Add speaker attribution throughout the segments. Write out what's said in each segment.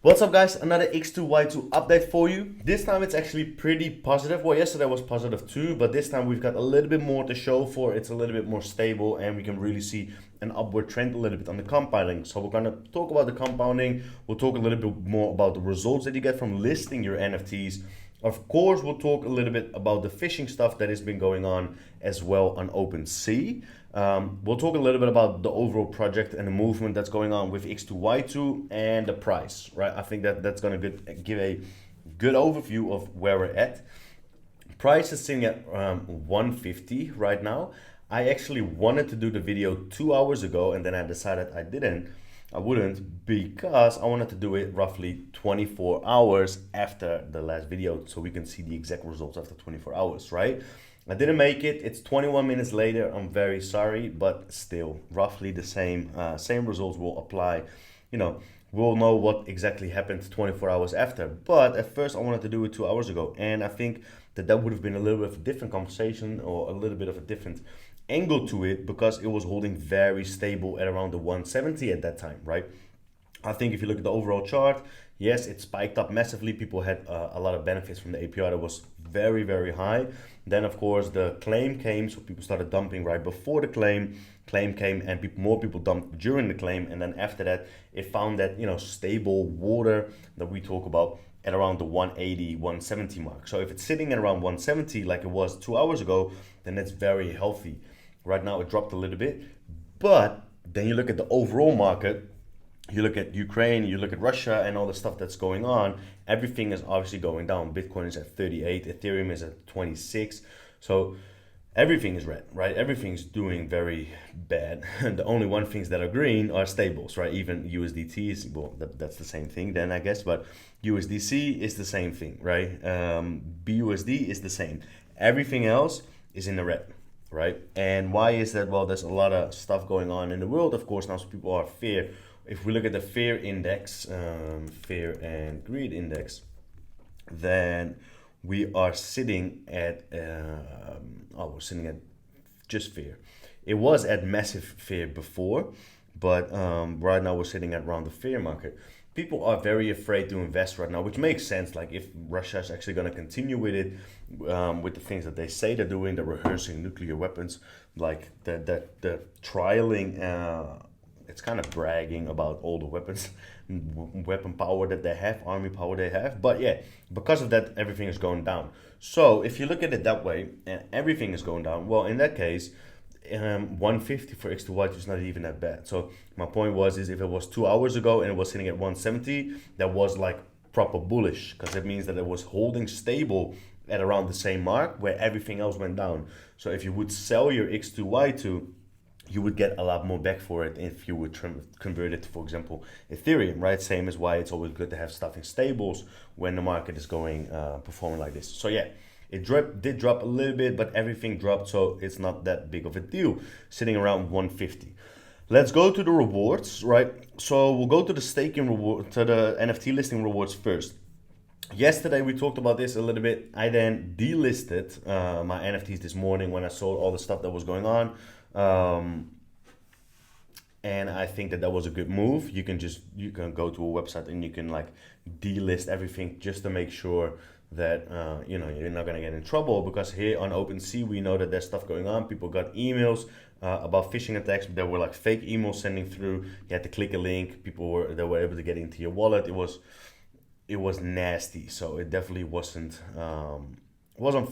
Speaker 1: What's up guys, another X2Y2 update for you. This time it's actually pretty positive. Well, yesterday was positive too, but this time we've got a little bit more to show for. It's a little bit more stable and we can really see an upward trend a little bit on the compounding. So we're gonna talk about the compounding. We'll talk a little bit more about the results that you get from listing your NFTs. Of course, we'll talk a little bit about the phishing stuff that has been going on as well on OpenSea. We'll talk a little bit about the overall project and the movement that's going on with X2Y2 and the price, right? I think that's going to give a good overview of where we're at. Price is sitting at 150 right now. I actually wanted to do the video 2 hours ago and then I decided I wouldn't because I wanted to do it roughly 24 hours after the last video so we can see the exact results after 24 hours, right? I didn't make it. It's 21 minutes later. I'm very sorry, but still roughly the same results will apply. We'll know what exactly happened 24 hours after. But at first I wanted to do it 2 hours ago. And I think that would have been a little bit of a different conversation or a little bit of a different angle to it because it was holding very stable at around the 170 at that time, right? I think if you look at the overall chart, yes, it spiked up massively. People had a lot of benefits from the APR that was very, very high. Then, of course, the claim came, so people started dumping right before the claim. Claim came and more people dumped during the claim. And then after that, it found that, stable water that we talk about at around the 180, 170 mark. So if it's sitting at around 170 like it was 2 hours ago, then that's very healthy. Right now it dropped a little bit, but then you look at the overall market, you look at Ukraine, you look at Russia and all the stuff that's going on, everything is obviously going down. Bitcoin is at 38, Ethereum is at 26. So everything is red, right? Everything's doing very bad. The only one things that are green are stables, right? Even USDT is, well, that's the same thing then, I guess, but USDC is the same thing, right? BUSD is the same. Everything else is in the red, right? And why is that? Well, there's a lot of stuff going on in the world, of course. Now some people are fear. If we look at the fear index, fear and greed index, then we are sitting at we're sitting at just fear. It was at massive fear before, but right now we're sitting at around the fear market. People are very afraid to invest right now, which makes sense. Like if Russia is actually going to continue with it, with the things that they say they're doing, they're rehearsing nuclear weapons, like the trialing. It's kind of bragging about all the weapon power that they have, army power they have. But yeah, because of that, everything is going down. So if you look at it that way, and everything is going down, well, in that case, 150 for X2Y2 is not even that bad. So my point is if it was 2 hours ago and it was sitting at 170, that was like proper bullish because it means that it was holding stable at around the same mark where everything else went down. So if you would sell your X2Y2, you would get a lot more back for it if you would convert it to, for example, Ethereum, right? Same as why it's always good to have stuff in stables when the market is going performing like this. So yeah, it did drop a little bit, but everything dropped, so it's not that big of a deal, sitting around 150. Let's go to the rewards, right? So we'll go to the staking reward, to the NFT listing rewards first. Yesterday we talked about this a little bit. I then delisted my NFTs this morning when I saw all the stuff that was going on. And I think that was a good move. You can go to a website and you can like delist everything just to make sure that you're not gonna get in trouble, because here on OpenSea we know that there's stuff going on. People got emails about phishing attacks. There were like fake emails sending through. You had to click a link. They were able to get into your wallet. It was nasty. So it definitely wasn't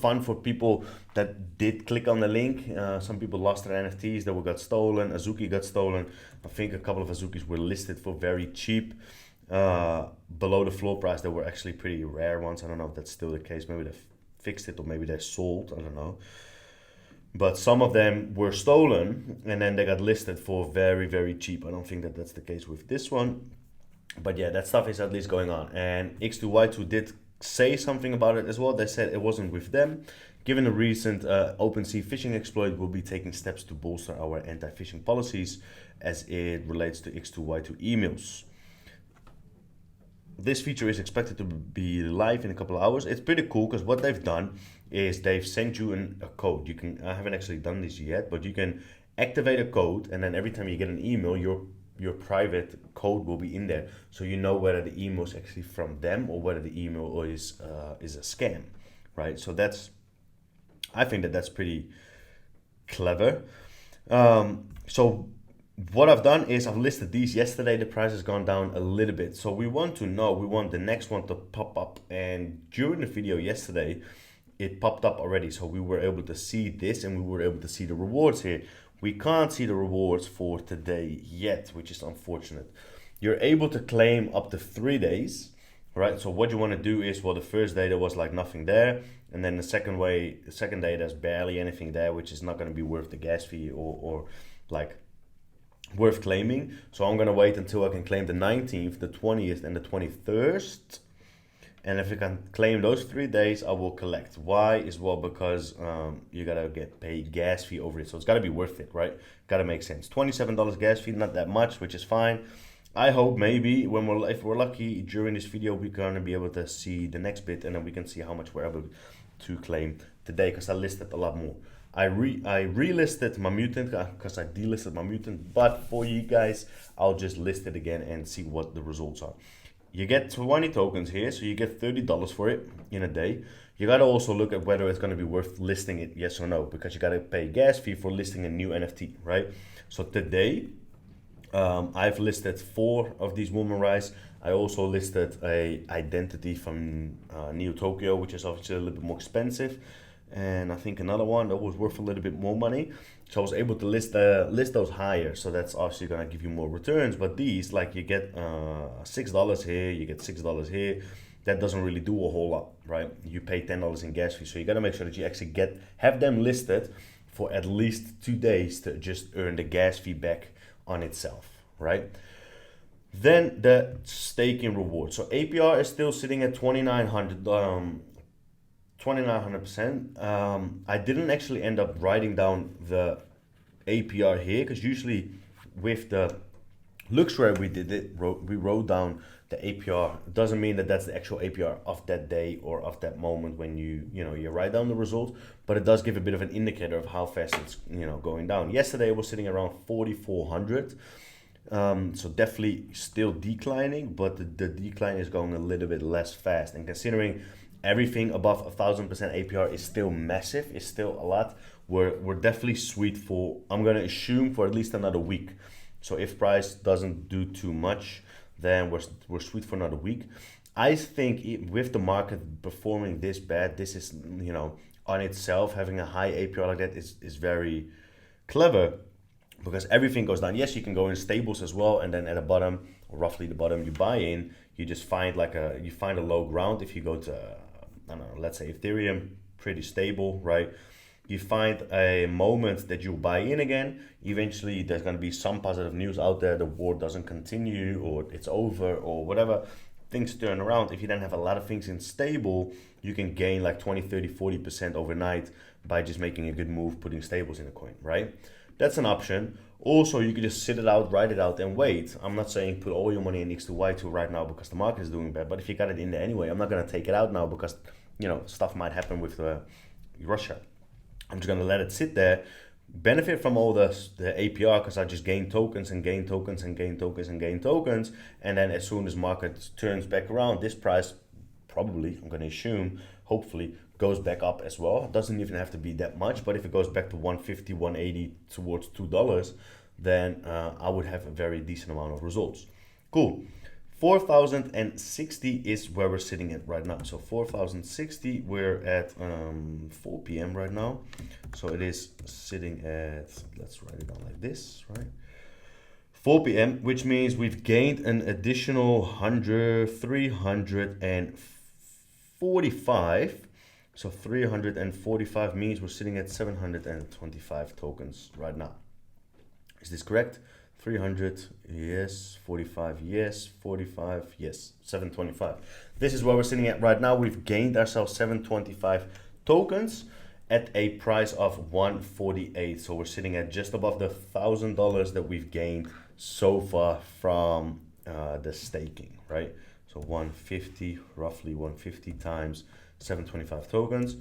Speaker 1: fun for people that did click on the link. Some people lost their NFTs, that got stolen. Azuki got stolen. I think a couple of Azukis were listed for very cheap, below the floor price. They were actually pretty rare ones. I don't know if that's still the case. Maybe they fixed it or maybe they sold. I don't know. But some of them were stolen and then they got listed for very, very cheap. I don't think that that's the case with this one. But yeah, that stuff is at least going on. And X2Y2 did say something about it as well. They said it wasn't with them. Given the recent OpenSea phishing exploit, we'll be taking steps to bolster our anti-phishing policies as it relates to X2Y2 emails. This feature is expected to be live in a couple of hours. It's pretty cool because what they've done is they've sent you a code. I haven't actually done this yet, but you can activate a code, and then every time you get an email, your your private code will be in there, so you know whether the email is actually from them or whether the email is a scam, right? So I think that's pretty clever. So what I've done is I've listed these yesterday. The price has gone down a little bit, so we want the next one to pop up, and during the video yesterday it popped up already, so we were able to see this and we were able to see the rewards here. We can't see the rewards for today yet, which is unfortunate. You're able to claim up to 3 days, right? So what you want to do is, well, the first day there was like nothing there, and then the second day there's barely anything there, which is not going to be worth the gas fee or like worth claiming. So I'm going to wait until I can claim the 19th, the 20th, and the 21st. And if you can claim those 3 days, I will collect. Why? Is well, because you gotta get paid gas fee over it, so it's gotta be worth it, right? Gotta make sense. $27 gas fee, not that much, which is fine. I hope maybe if we're lucky during this video, we're gonna be able to see the next bit, and then we can see how much we're able to claim today, because I listed a lot more. I relisted my mutant because I delisted my mutant, but for you guys, I'll just list it again and see what the results are. You get 20 tokens here, so you get $30 for it in a day. You gotta also look at whether it's gonna be worth listing it, yes or no, because you gotta pay gas fee for listing a new NFT, right? So today, I've listed 4 of these woman rice. I also listed a identity from Neo Tokyo, which is obviously a little bit more expensive, and I think another one that was worth a little bit more money. So I was able to list those higher, so that's obviously gonna give you more returns. But these, like, you get $6 here, you get $6 here. That doesn't really do a whole lot, right? You pay $10 in gas fee, so you gotta make sure that you actually have them listed for at least 2 days to just earn the gas fee back on itself, right? Then the staking reward. So APR is still sitting at 2,900%. I didn't actually end up writing down the APR here, because usually with the Luxray we wrote down the APR. It doesn't mean that that's the actual APR of that day or of that moment when you write down the result, but it does give a bit of an indicator of how fast it's going down. Yesterday it was sitting around 4,400. So definitely still declining, but the decline is going a little bit less fast, and considering everything above 1,000% APR is still massive, is still a lot. We're definitely sweet for, I'm gonna assume, for at least another week. So if price doesn't do too much, then we're sweet for another week. I think with the market performing this bad, this is, on itself, having a high APR like that is very clever, because everything goes down. Yes, you can go in stables as well, and then at the bottom, or roughly the bottom, you buy in. You just find you find a low ground. If you go to, I don't know, let's say Ethereum, pretty stable, right? You find a moment that you buy in again. Eventually, there's going to be some positive news out there. The war doesn't continue, or it's over, or whatever. Things turn around. If you then have a lot of things in stable, you can gain like 20, 30, 40% overnight by just making a good move, putting stables in a coin, right? That's an option. Also, you could just sit it out, write it out, and wait. I'm not saying put all your money in X2Y2 right now because the market is doing bad, but if you got it in there anyway, I'm not going to take it out now because, stuff might happen with Russia. I'm just going to let it sit there, benefit from all the APR, because I just gain tokens and gain tokens and gain tokens and gain tokens. And then as soon as market turns back around, this price probably, I'm going to assume, hopefully, goes back up as well. It doesn't even have to be that much, but if it goes back to 150, 180 towards $2, then I would have a very decent amount of results. Cool. 4,060 is where we're sitting at right now. So 4,060, we're at 4 p.m. right now. So it is sitting at, let's write it down like this, right? 4 p.m., which means we've gained an additional 345. So 345 means we're sitting at 725 tokens right now. Is this correct? 300, yes. 45, yes. 45, yes. 725. This is where we're sitting at right now. We've gained ourselves 725 tokens at a price of 148. So we're sitting at just above the $1,000 that we've gained so far from the staking, right? So 150, roughly 150 times 725 tokens.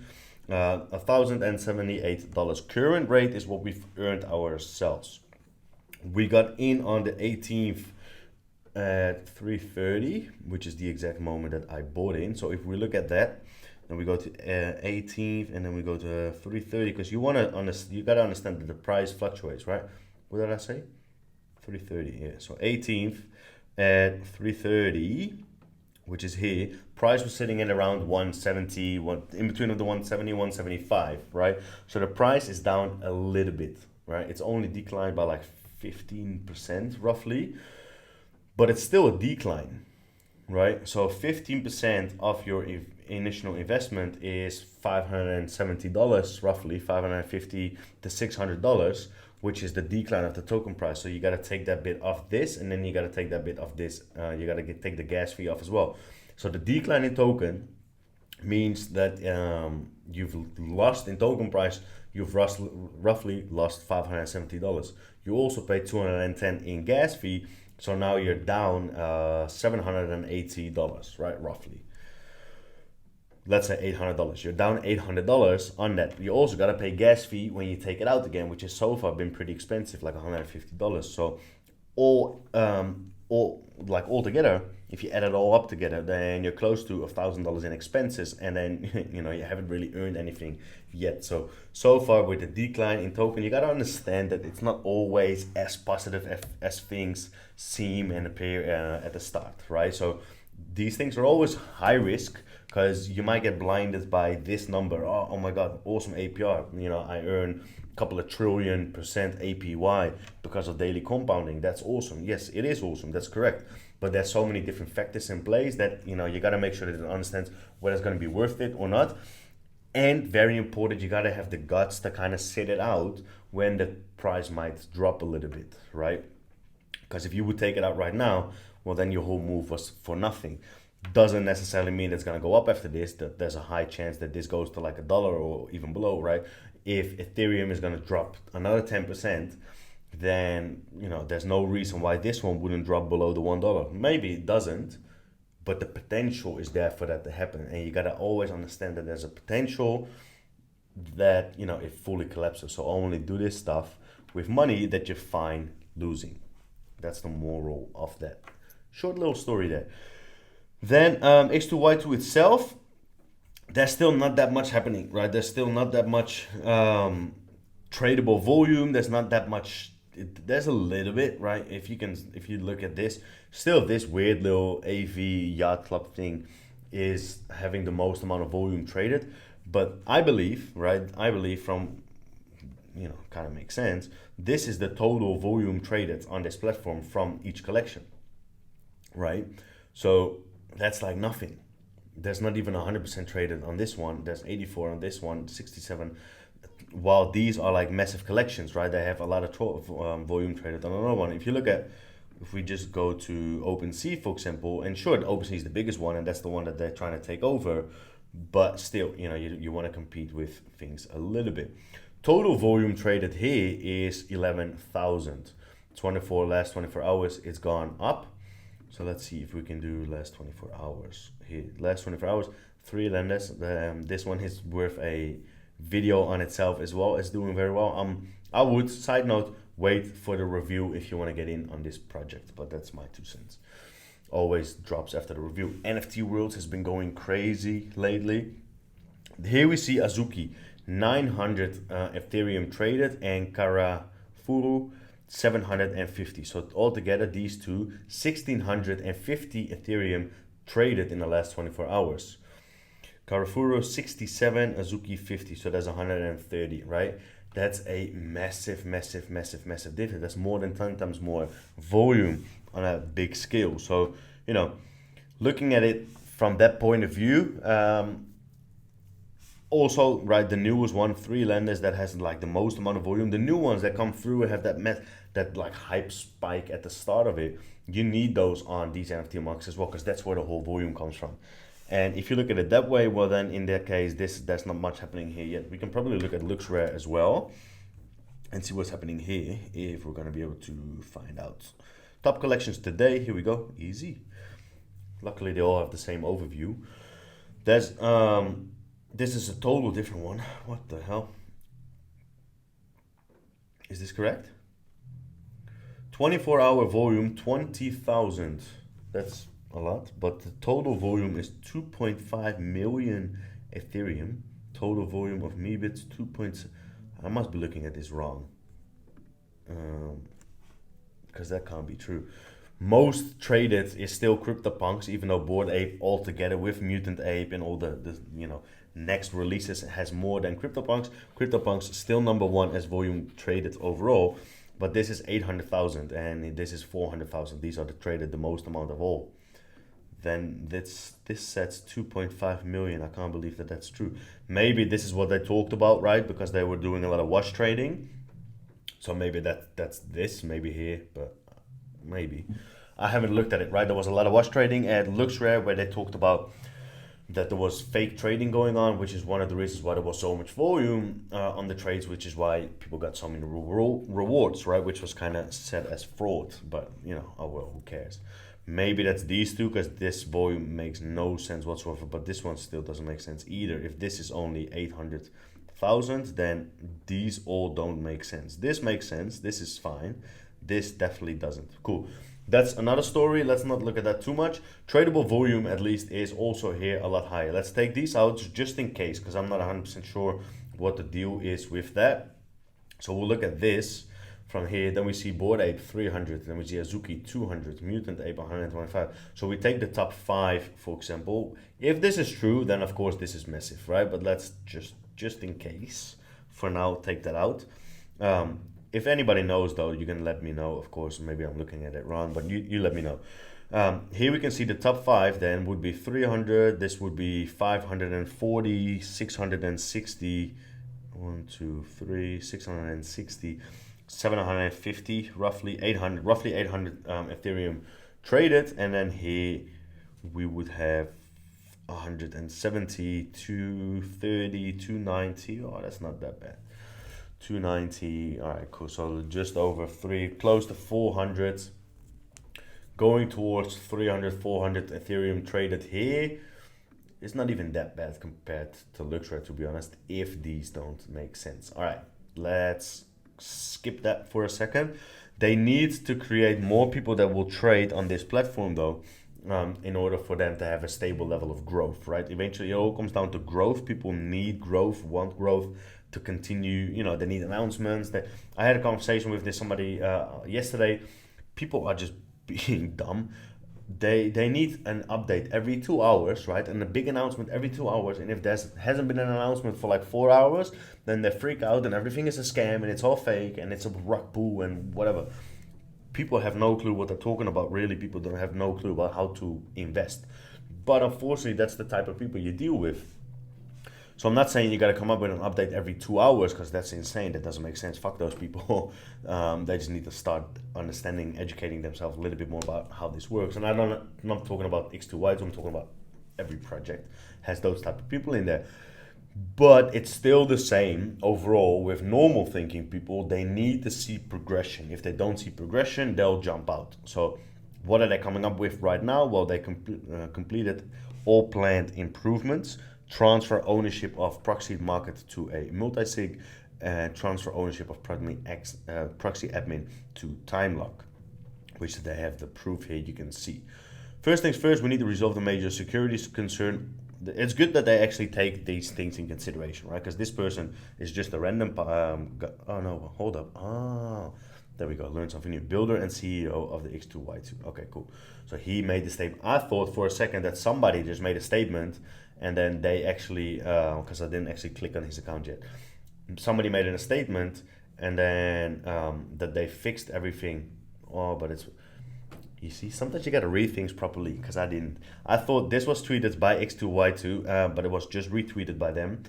Speaker 1: $1,078 current rate is what we've earned ourselves. We got in on the 18th at 3:30, which is the exact moment that I bought in. So if we look at that, then we go to 18th, and then we go to 3:30, because you gotta understand that the price fluctuates, right? What did I say? 3:30, yeah. So 18th at 3:30, which is here. Price was sitting at around 170, in between of the 170, 175, right? So the price is down a little bit, right? It's only declined by like 15% roughly, but it's still a decline, right? So 15% of your initial investment is $570, roughly $550 to $600, which is the decline of the token price. So you got to take that bit off this, and then you got to take that bit off this. You got to take the gas fee off as well. So the decline in token means that you've lost in token price. You've roughly lost $570. You also pay $210 in gas fee. So now you're down $780, right? Roughly. Let's say $800. You're down $800 on that. You also gotta pay gas fee when you take it out again, which has so far been pretty expensive, like $150. So all together, if you add it all up together, then you're close to $1,000 in expenses, and then you haven't really earned anything yet. So far with the decline in token, you gotta understand that it's not always as positive as things seem and appear at the start, right? So these things are always high risk, because you might get blinded by this number. Oh my God, awesome APR. I earn a couple of trillion% APY because of daily compounding. That's awesome. Yes, it is awesome. That's correct. But there's so many different factors in place that you got to make sure that it understands whether it's going to be worth it or not. And very important, you got to have the guts to kind of sit it out when the price might drop a little bit, right? Because if you would take it out right now, well, then your whole move was for nothing. Doesn't necessarily mean it's going to go up after this. That there's a high chance that this goes to like $1 or even below, right? If Ethereum is going to drop another 10%, then there's no reason why this one wouldn't drop below the $1. Maybe it doesn't, but the potential is there for that to happen. And you got to always understand that there's a potential that it fully collapses. So only do this stuff with money that you're fine losing. That's the moral of that short little story there. Then X2Y2 itself, there's still not that much happening, right? There's still not that much tradable volume. There's not that much. There's a little bit, right? If you look at this, still this weird little AV yacht club thing is having the most amount of volume traded. But I believe, right? From kind of makes sense. This is the total volume traded on this platform from each collection, right? So that's like nothing. There's not even 100% traded on this one. There's 84 on this one, 67. While these are like massive collections, right? They have a lot of volume traded on another one. If we just go to OpenSea, for example, and sure, OpenSea is the biggest one, and that's the one that they're trying to take over. But still, you want to compete with things a little bit. Total volume traded here is 11,000. Last 24 hours, it's gone up. So let's see if we can do last 24 hours here. Last 24 hours, 3 lenders. This one is worth a video on itself as well. It's doing very well. I would, side note, wait for the review if you want to get in on this project, but that's my 2 cents. Always drops after the review. NFT Worlds has been going crazy lately. Here we see Azuki, 900 Ethereum traded, and Karafuru, 750. So altogether, these two, 1,650 Ethereum traded in the last 24 hours. Karafuru 67, Azuki 50. So that's 130, right? That's a massive difference. That's more than 10 times more volume on a big scale. So, looking at it from that point of view, also, right, the newest one, 3 lenders that has like the most amount of volume. The new ones that come through and have that like hype spike at the start of it. You need those on these NFT markets as well, because that's where the whole volume comes from. And if you look at it that way, well, then in that case, there's not much happening here yet. We can probably look at LuxRare as well and see what's happening here if we're going to be able to find out. Top collections today. Here we go. Easy. Luckily, they all have the same overview. There's this is a total different one. What the hell? Is this correct? 24-hour volume, 20,000. That's a lot, but the total volume is 2.5 million Ethereum. Total volume of Meebits, 2. I must be looking at this wrong. Because that can't be true. Most traded is still CryptoPunks, even though Bored Ape altogether with Mutant Ape and all the next releases has more than CryptoPunks. CryptoPunks still number one as volume traded overall, but this is 800,000 and this is 400,000. These are the traded the most amount of all. Then this sets 2.5 million. I can't believe that that's true. Maybe this is what they talked about, right? Because they were doing a lot of wash trading. So maybe that's this, maybe here, but maybe. I haven't looked at it, right? There was a lot of wash trading at LuxRare where they talked about that there was fake trading going on, which is one of the reasons why there was so much volume on the trades, which is why people got so many rewards, right? Which was kind of set as fraud, but oh well, who cares? Maybe that's these two, because this volume makes no sense whatsoever, but this one still doesn't make sense either. If this is only 800,000, then these all don't make sense. This makes sense, this is fine. This definitely doesn't. Cool. That's another story. Let's not look at that too much. Tradable volume, at least, is also here a lot higher. Let's take these out just in case, because I'm not 100% sure what the deal is with that. So we'll look at this from here. Then we see Bored Ape 300. Then we see Azuki 200. Mutant Ape 125. So we take the top 5, for example. If this is true, then of course this is massive, right? But let's just in case, for now, take that out. If anybody knows, though, you can let me know. Of course, maybe I'm looking at it wrong, but you let me know. Here we can see the top 5 then would be 300. This would be 540, 660, 660, 750, roughly 800 Ethereum traded. And then here we would have 170, 230, 290. Oh, that's not that bad. 290. All right, cool. So just over 3, close to 400, going towards 300, 400 Ethereum traded here. It's not even that bad compared to LuxRare, to be honest, if these don't make sense. All right, let's skip that for a second. They need to create more people that will trade on this platform, though, in order for them to have a stable level of growth, right? Eventually, it all comes down to growth. People need growth, want growth to continue. They need announcements. I had a conversation with somebody yesterday. People are just being dumb. They need an update every 2 hours, right? And a big announcement every 2 hours. And if there hasn't been an announcement for like 4 hours, then they freak out and everything is a scam and it's all fake and it's a rug pull and whatever. People have no clue what they're talking about, really. People don't have no clue about how to invest. But unfortunately, that's the type of people you deal with. So I'm not saying you got to come up with an update every 2 hours, because that's insane. That doesn't make sense. Fuck those people. They just need to start understanding, educating themselves a little bit more about how this works. And I'm not talking about X2Y2. I'm talking about every project has those type of people in there. But it's still the same overall with normal thinking people. They need to see progression. If they don't see progression, they'll jump out. So what are they coming up with right now? Well, they completed all planned improvements. Transfer ownership of proxy market to a multi-sig, and transfer ownership of proxy admin to TimeLock, which they have the proof here you can see. First things first, we need to resolve the major security concern. It's good that they actually take these things in consideration, right? Because this person is just a random, oh no, hold up. Oh, there we go, learn something new. Builder and CEO of the X2Y2. Okay, cool. So he made the statement. I thought for a second that somebody just made a statement and then they actually, because I didn't actually click on his account yet. Somebody made a statement and then that they fixed everything. Oh, but it's, you see, sometimes you gotta read things properly, because I didn't. I thought this was tweeted by X2Y2, but it was just retweeted by them.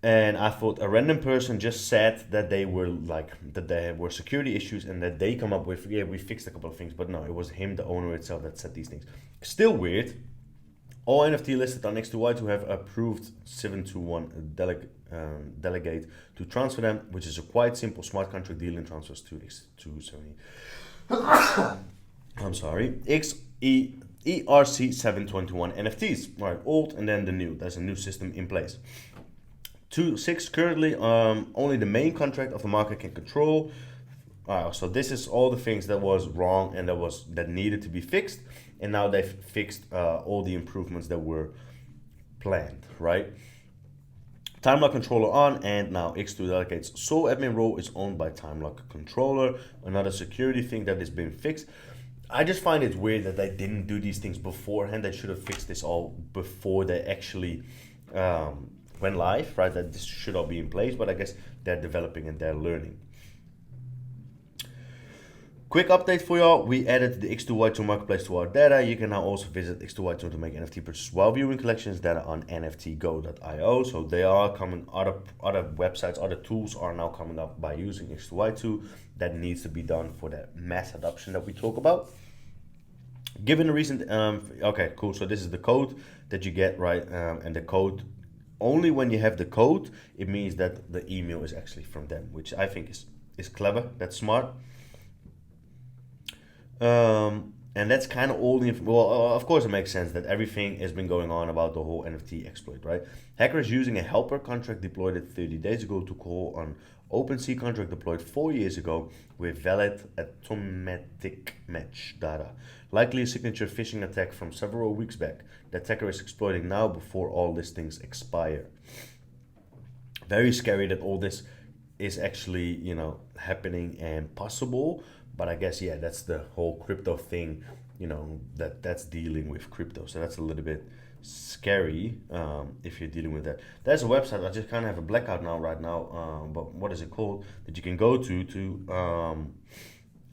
Speaker 1: And I thought a random person just said that they were that there were security issues and that they come up with, yeah, we fixed a couple of things. But no, it was him, the owner itself, that said these things. Still weird. All NFT listed on X2Y2 have approved 721 delegate to transfer them, which is a quite simple smart contract deal and transfers to X270. I'm sorry, ERC721 NFTs. All right, old and then the new. There's a new system in place. 2.6 currently, only the main contract of the market can control. So this is all the things that was wrong and that needed to be fixed, and now they've fixed all the improvements that were planned, right? Time lock controller on, and now X2 delegates sole admin role is owned by time lock controller. Another security thing that has been fixed. I just find it weird that they didn't do these things beforehand. They should have fixed this all before they actually went live, right? That this should all be in place, but I guess they're developing and they're learning. Quick update for y'all, we added the X2Y2 marketplace to our data. You can now also visit X2Y2 to make NFT purchases while viewing collections data on nftgo.io. So they are coming, other websites, other tools are now coming up by using X2Y2. That needs to be done for that mass adoption that we talk about. Given the recent, okay, cool. So this is the code that you get, right? And the code, only when you have the code, it means that the email is actually from them, which I think is clever, that's smart. And that's kind of all the well, of course it makes sense that everything has been going on about the whole NFT exploit, right? Hackers using a helper contract deployed 30 days ago to call on OpenSea contract deployed 4 years ago with valid automatic match data. Likely a signature phishing attack from several weeks back. The attacker is exploiting now before all listings expire. Very scary that all this is actually, you know, happening and possible. But I guess, yeah, that's the whole crypto thing, you know, that's dealing with crypto. So that's a little bit scary if you're dealing with that. There's a website, I just kind of have a blackout now right now, but what is it called, that you can go to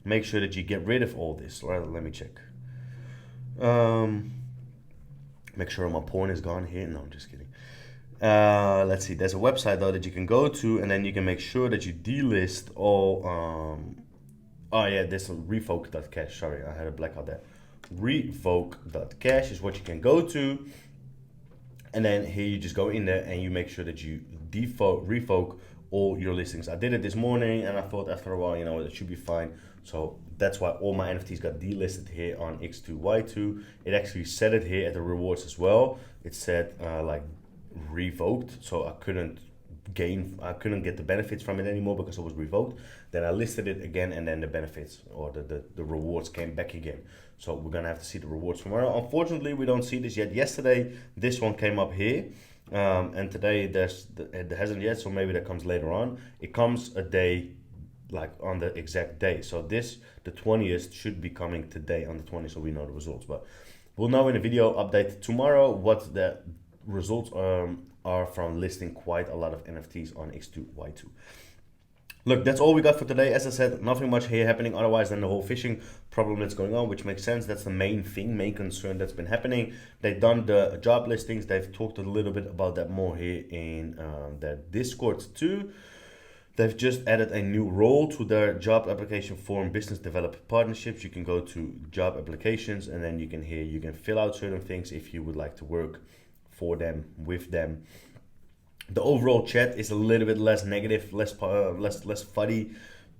Speaker 1: make sure that you get rid of all this. Right, let me check. Make sure my porn is gone here. No, I'm just kidding. Let's see, there's a website though that you can go to, and then you can make sure that you delist all oh yeah, this is revoke.cash. Sorry, I had a blackout there. Revoke.cash is what you can go to. And then here you just go in there and you make sure that you revoke all your listings. I did it this morning and I thought after a while, you know, it should be fine. So that's why all my NFTs got delisted here on X2Y2. It actually said it here at the rewards as well. It said like revoked, so I couldn't get the benefits from it anymore because it was revoked. Then I listed it again, and then the benefits or the rewards came back again. So we're gonna have to see the rewards tomorrow. Unfortunately, we don't see this yet. Yesterday this one came up here, and today it hasn't yet, so maybe that comes later on. It comes a day, like on the exact day. So this, the 20th, should be coming today on the 20th, so we know the results. But we'll know in a video update tomorrow what the results are from listing quite a lot of NFTs on X2Y2. Look, that's all we got for today. As I said, nothing much here happening otherwise than the whole phishing problem that's going on, which makes sense. That's the main thing, main concern that's been happening. They've done the job listings. They've talked a little bit about that more here in their Discord too. They've just added a new role to their job application form, business developer partnerships. You can go to job applications, and then you can fill out certain things if you would like to work for them, with them. The overall chat is a little bit less negative, less funny.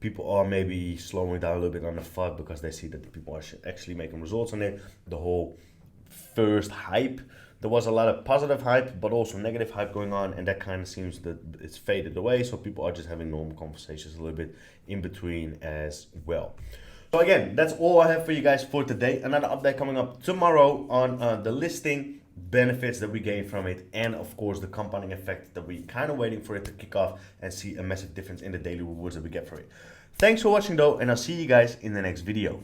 Speaker 1: People are maybe slowing down a little bit on the FUD because they see that the people are actually making results on it. The whole first hype, there was a lot of positive hype, but also negative hype going on, and that kind of seems that it's faded away. So people are just having normal conversations a little bit in between as well. So again, that's all I have for you guys for today. Another update coming up tomorrow on the listing, benefits that we gain from it, and of course the compounding effect that we kind of waiting for it to kick off and see a massive difference in the daily rewards that we get from it. Thanks for watching though, and I'll see you guys in the next video.